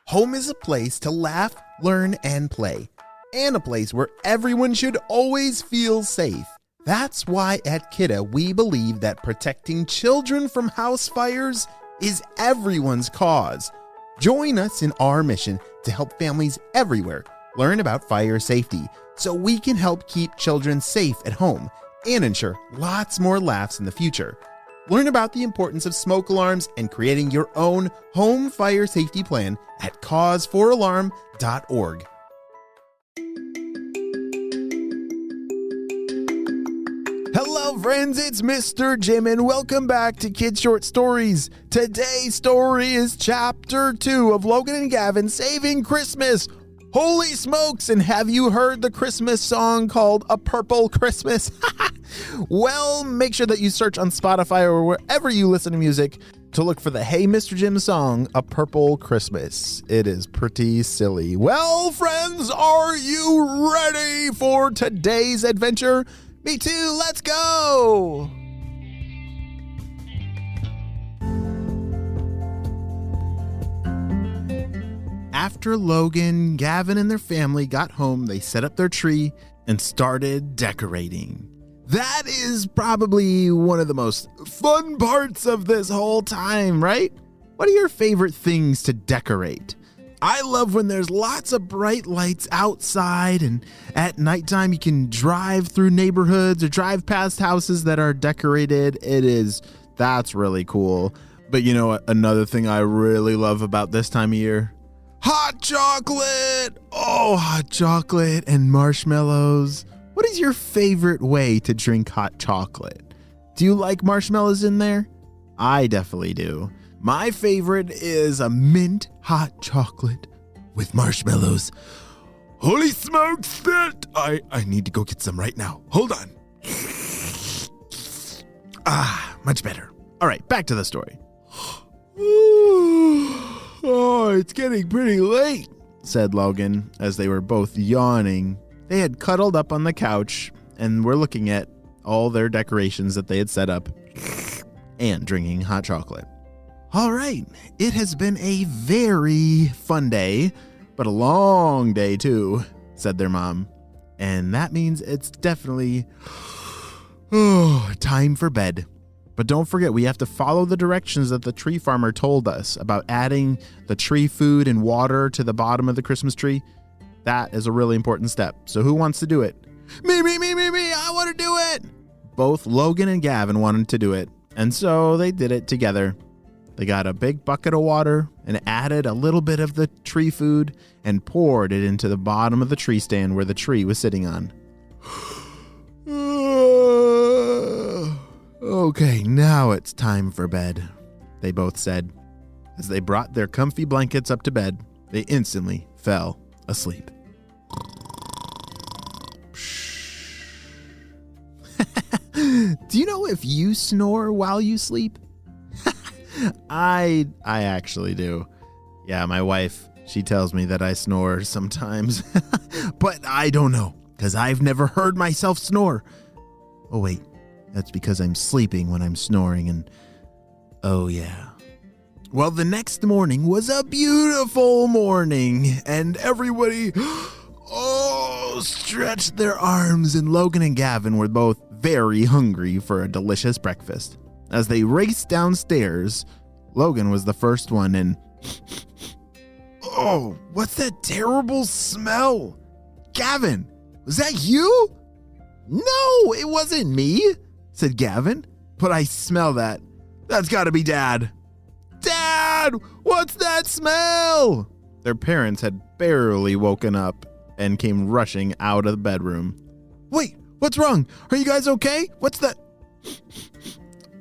Home is a place to laugh, learn, and play, and a place where everyone should always feel safe. That's why at Kidda we believe that protecting children from house fires is everyone's cause. Join us in our mission to help families everywhere learn about fire safety so we can help keep children safe at home and ensure lots more laughs in the future. Learn about the importance of smoke alarms and creating your own home fire safety plan at cause4alarm.org. Hello friends, it's Mr. Jim and welcome back to Kids Short Stories. Today's story is Chapter 2 of Logan and Gavin Saving Christmas. Holy smokes, and have you heard the Christmas song called A Purple Christmas? Well, make sure that you search on Spotify or wherever you listen to music to look for the Hey Mr. Jim song, A Purple Christmas. It is pretty silly. Well, friends, are you ready for today's adventure? Me too, let's go! After Logan, Gavin, and their family got home, they set up their tree and started decorating. That is probably one of the most fun parts of this whole time, right? What are your favorite things to decorate? I love when there's lots of bright lights outside, and at nighttime you can drive through neighborhoods or drive past houses that are decorated. That's really cool. But you know what? Another thing I really love about this time of year? Hot chocolate! Oh, hot chocolate and marshmallows. What is your favorite way to drink hot chocolate? Do you like marshmallows in there? I definitely do. My favorite is a mint hot chocolate with marshmallows. Holy smokes, that I need to go get some right now. Hold on. Much better. All right, back to the story. Oh, it's getting pretty late, said Logan as they were both yawning. They had cuddled up on the couch and were looking at all their decorations that they had set up and drinking hot chocolate. All right, it has been a very fun day, but a long day too, said their mom. And that means it's definitely time for bed. But don't forget, we have to follow the directions that the tree farmer told us about adding the tree food and water to the bottom of the Christmas tree. That is a really important step. So who wants to do it? Me, I want to do it. Both Logan and Gavin wanted to do it, and so they did it together. They got a big bucket of water and added a little bit of the tree food and poured it into the bottom of the tree stand where the tree was sitting on. Okay, now it's time for bed, they both said. As they brought their comfy blankets up to bed, they instantly fell asleep. Do you know if you snore while you sleep? I actually do. Yeah, my wife, she tells me that I snore sometimes. But I don't know, because I've never heard myself snore. Oh, wait. That's because I'm sleeping when I'm snoring, and oh, yeah. Well, the next morning was a beautiful morning, and everybody, stretched their arms, and Logan and Gavin were both very hungry for a delicious breakfast. As they raced downstairs, Logan was the first one, and oh, what's that terrible smell? Gavin, was that you? No, it wasn't me, said Gavin, but I smell that. That's gotta be Dad. Dad, what's that smell? Their parents had barely woken up and came rushing out of the bedroom. Wait, what's wrong? Are you guys okay? What's that?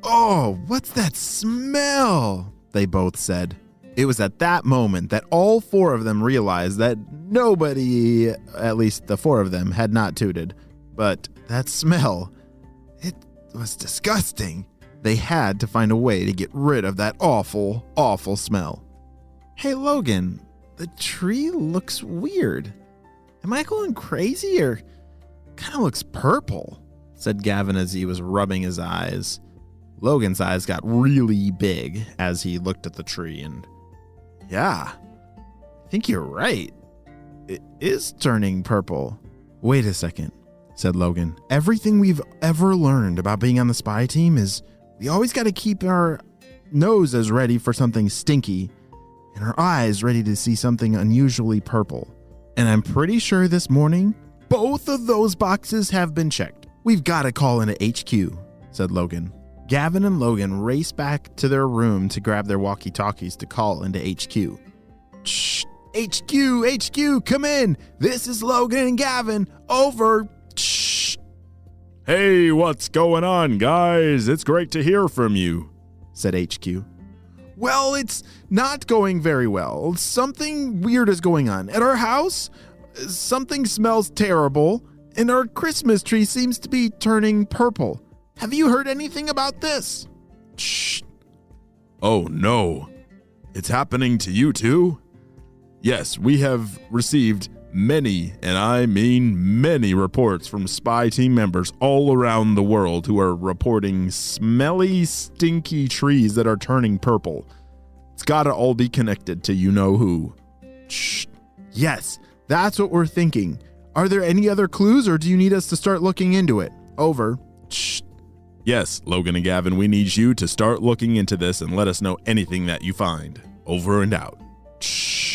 Oh, what's that smell? They both said. It was at that moment that all four of them realized that nobody, at least the four of them, had not tooted. But that smell, it was disgusting. They had to find a way to get rid of that awful, awful smell. Hey, Logan, the tree looks weird. Am I going crazy, or kind of looks purple? Said Gavin as he was rubbing his eyes. Logan's eyes got really big as he looked at the tree, and yeah, I think you're right. It is turning purple. Wait a second, said Logan. Everything we've ever learned about being on the spy team is we always got to keep our noses ready for something stinky and our eyes ready to see something unusually purple. And I'm pretty sure this morning, both of those boxes have been checked. We've got to call into HQ, said Logan. Gavin and Logan raced back to their room to grab their walkie-talkies to call into HQ. Shh, HQ, come in. This is Logan and Gavin. Over. Shh. Hey, what's going on, guys? It's great to hear from you, said HQ. Well, it's not going very well. Something weird is going on. At our house, something smells terrible, and our Christmas tree seems to be turning purple. Have you heard anything about this? Shh. Oh, no. It's happening to you too? Yes, we have received many, and I mean many, reports from spy team members all around the world who are reporting smelly, stinky trees that are turning purple. It's gotta all be connected to you-know-who. Shh. Yes, that's what we're thinking. Are there any other clues, or do you need us to start looking into it? Over. Shh. Yes, Logan and Gavin, we need you to start looking into this and let us know anything that you find. Over and out. Shh.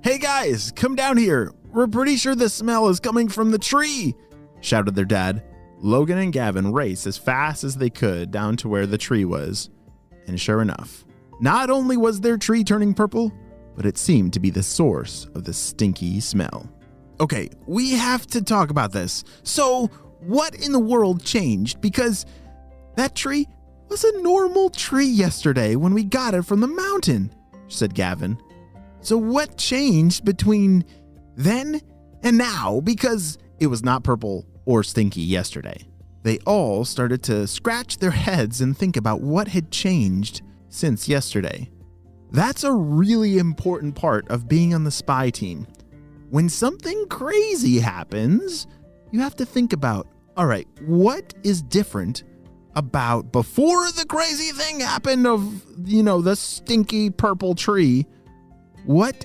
Hey guys, come down here. We're pretty sure the smell is coming from the tree, shouted their dad. Logan and Gavin raced as fast as they could down to where the tree was. And sure enough, not only was their tree turning purple, but it seemed to be the source of the stinky smell. Okay, we have to talk about this. So, what in the world changed? Because that tree was a normal tree yesterday when we got it from the mountain, said Gavin. So what changed between then and now? Because it was not purple or stinky yesterday. They all started to scratch their heads and think about what had changed since yesterday. That's a really important part of being on the spy team. When something crazy happens, you have to think about, all right, what is different about before the crazy thing happened of, the stinky purple tree? What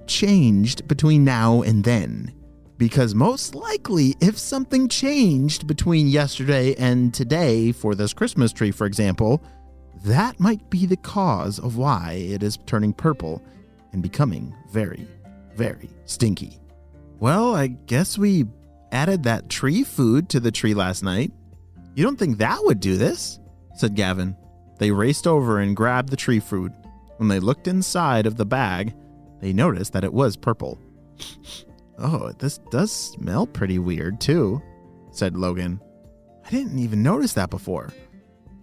changed between now and then? Because most likely, if something changed between yesterday and today for this Christmas tree, for example, that might be the cause of why it is turning purple and becoming very, very stinky. Well, I guess we added that tree food to the tree last night. You don't think that would do this? Said Gavin. They raced over and grabbed the tree food. When they looked inside of the bag, they noticed that it was purple. Oh, this does smell pretty weird too, said Logan. I didn't even notice that before.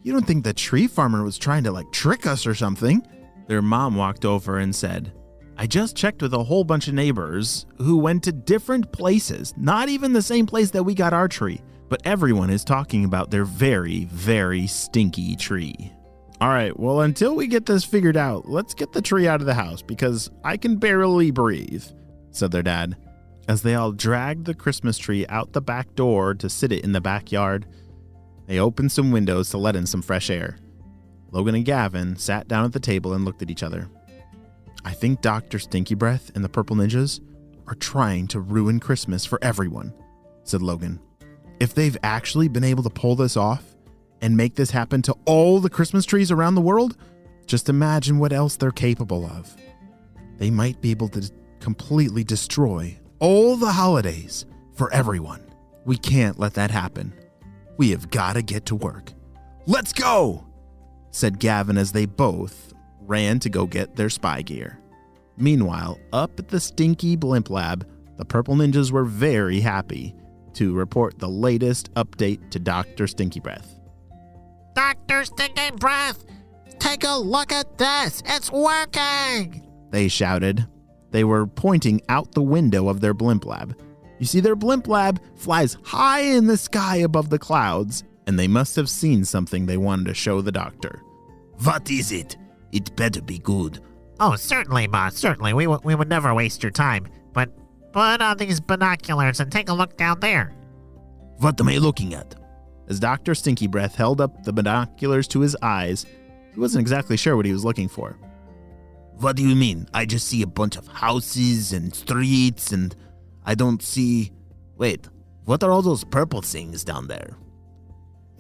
You don't think the tree farmer was trying to trick us or something? Their mom walked over and said, I just checked with a whole bunch of neighbors who went to different places, not even the same place that we got our tree, but everyone is talking about their very, very stinky tree. All right, well, until we get this figured out, let's get the tree out of the house because I can barely breathe, said their dad. As they all dragged the Christmas tree out the back door to sit it in the backyard, they opened some windows to let in some fresh air. Logan and Gavin sat down at the table and looked at each other. I think Dr. Stinky Breath and the Purple Ninjas are trying to ruin Christmas for everyone, said Logan. If they've actually been able to pull this off and make this happen to all the Christmas trees around the world, just imagine what else they're capable of. They might be able to completely destroy all the holidays for everyone. We can't let that happen. We have got to get to work. Let's go, said Gavin as they both ran to go get their spy gear. Meanwhile, up at the stinky blimp lab, the Purple Ninjas were very happy to report the latest update to Dr. Stinky Breath. Dr. Stinky Breath, take a look at this. It's working, they shouted. They were pointing out the window of their blimp lab. You see, their blimp lab flies high in the sky above the clouds, and they must have seen something they wanted to show the doctor. What is it? It better be good. Oh, certainly, boss, certainly. We would never waste your time. But put on these binoculars and take a look down there. What am I looking at? As Dr. Stinky Breath held up the binoculars to his eyes, he wasn't exactly sure what he was looking for. What do you mean? I just see a bunch of houses and streets and I don't see... Wait, what are all those purple things down there?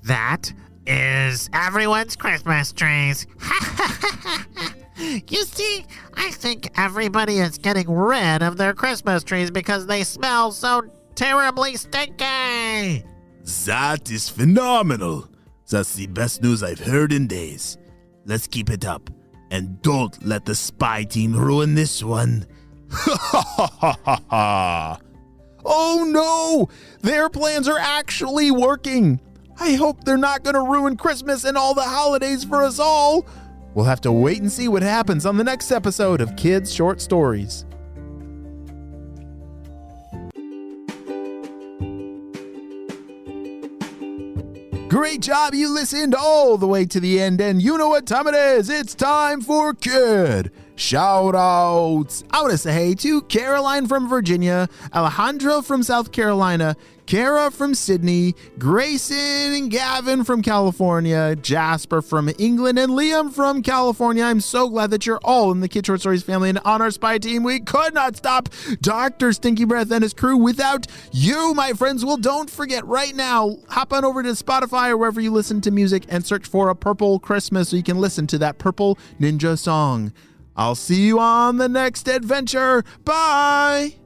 That is everyone's Christmas trees. You see, I think everybody is getting rid of their Christmas trees because they smell so terribly stinky. That is phenomenal. That's the best news I've heard in days. Let's keep it up. And don't let the spy team ruin this one. Oh no! Their plans are actually working. I hope they're not going to ruin Christmas and all the holidays for us all. We'll have to wait and see what happens on the next episode of Kids Short Stories. Great job, you listened all the way to the end, and you know what time it is. It's time for Kid Shoutouts. I want to say hey to Caroline from Virginia, Alejandro from South Carolina, Kara from Sydney, Grayson and Gavin from California, Jasper from England, and Liam from California. I'm so glad that you're all in the Kid Short Stories family, and on our spy team, we could not stop Dr. Stinky Breath and his crew without you, my friends. Well, don't forget right now, hop on over to Spotify or wherever you listen to music and search for A Purple Christmas so you can listen to that Purple Ninja song. I'll see you on the next adventure. Bye!